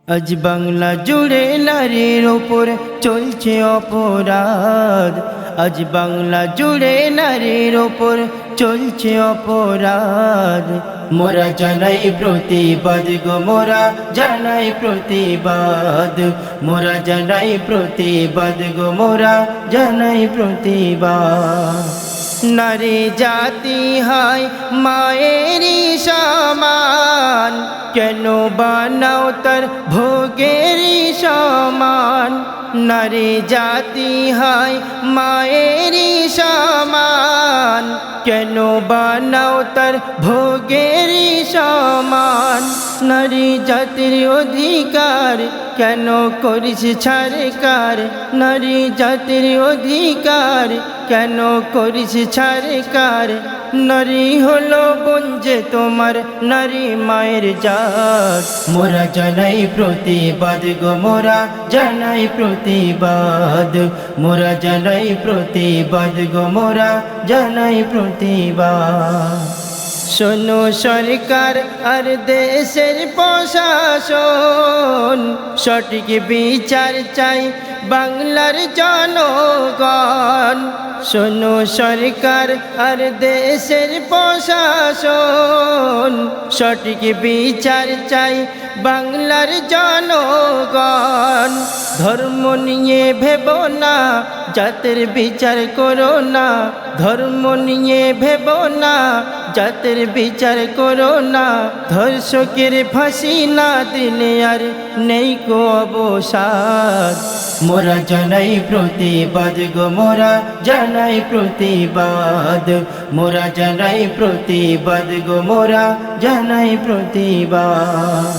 আজ বাংলা জুড়ে নারীর ওপর চলছে অপরাধ। আজ বাংলা জুড়ে নারীর ওপর চলছে অপরাধ। মোরা জানাই প্রতিবাদ গো, মোরা জানাই প্রতিবাদ। মোরা জানাই প্রতিবাদ গো, মোরা জানাই প্রতিবাদ। নারী জাতি হয় মায়েরই সমান, কেন বানাও তার ভোগেরই সমান। নারী জাতি হয় মায়েরই সমান, কেন বানাও তার ভোগেরই সমান। নারী জাতির অধিকার কেন করিস ছাড়কার? নারী জাতির অধিকার কেন করিস ছাড়কার? নারী হলো বোন যে তোমার, নারী মায়ের জাত। মোরা জানাই প্রতিবাদ গো, মোরা জানাই প্রতিবাদ। মোরা জানাই প্রতিবাদ গো, মোরা জানাই প্রতিবাদ। শোনো সরকার আর দেশের প্রশাসন, সঠিক বিচার চাই বাংলার জনগণ। শোনো সরকার আর দেশের প্রশাসন, সঠিক বিচার চাই বাংলার জনগণ। ধর্ম নিয়ে ভেবো না, জাতের বিচার করো না। ধর্ম নিয়ে ভেবো না, জাতের বিচার করো না। ধর্ষকের ফাঁসি না দিলে আর নেই কো অবসাদ। মোরা জানাই প্রতিবাদ গো, মোরা জানাই প্রতিবাদ। মোরা জানাই প্রতিবাদ গো, মোরা জানাই প্রতিবাদ।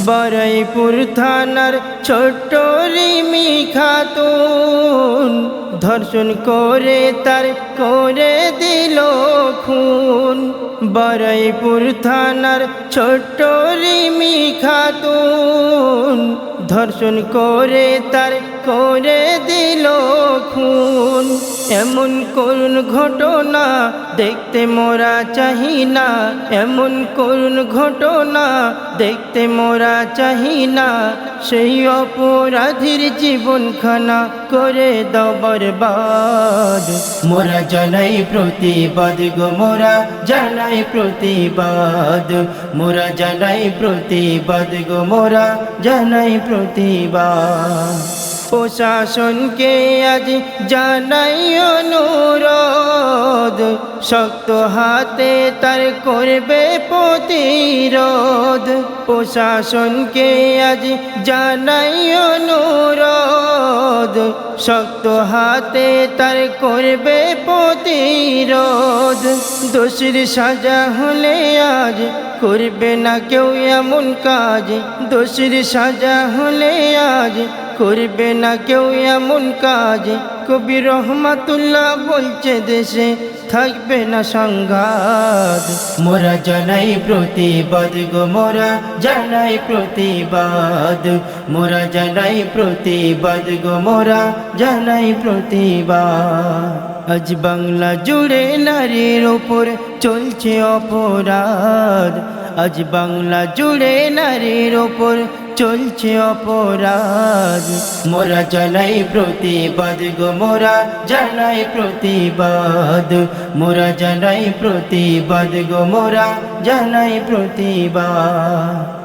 বারুইপুর থানার ছোট্ট রিমি খাতুন, ধর্ষণ করে তার করে দিল খুন। বারুইপুর থানার ছোট্ট রিমি খাতুন, ধর্ষণ করে তার করে দিল খুন। এমন করুণ ঘটনা দেখতে মোরা চাহি না, এমন করুণ ঘটনা দেখতে মোরা চাহি না। সেই অপরাধীর জীবনখানা করে দাও বরবাদ। মোরা জানাই প্রতিবাদ গো, মোরা জানাই প্রতিবাদ। মোরা জানাই প্রতিবাদ গো, মোরা জানাই প্রতিবাদ। প্রশাসনকে আজ জানাই অনুরোধ, শক্ত হাতে তার করবে প্রতিরোধ। প্রশাসনকে আজ জানাই অনুরোধ, শক্ত হাতে তার করবে প্রতিরোধ। দোষীর সাজা হলে আজ করবে না কেউ এমন কাজ। দোষীর সাজা হলে আজ করবে না কেউ এমন কাজ। কবি রহমাতুল্লাহ বলছে দেশে থাকবে না সংঘাত। মোরা জানাই প্রতিবাদ গো, মোরা জানাই প্রতিবাদ। মোরা জানাই প্রতিবাদ গো, মোরা জানাই প্রতিবাদ। আজ বাংলা জুড়ে নারীর ওপর চলছে অপরাধ। আজ বাংলা জুড়ে নারীর ওপর চলছে অপরাধ। মোরা জানাই প্রতিবাদ গো, মোরা জানাই প্রতিবাদ। মোরা জানাই প্রতিবাদ গো, মোরা জানাই প্রতিবাদ।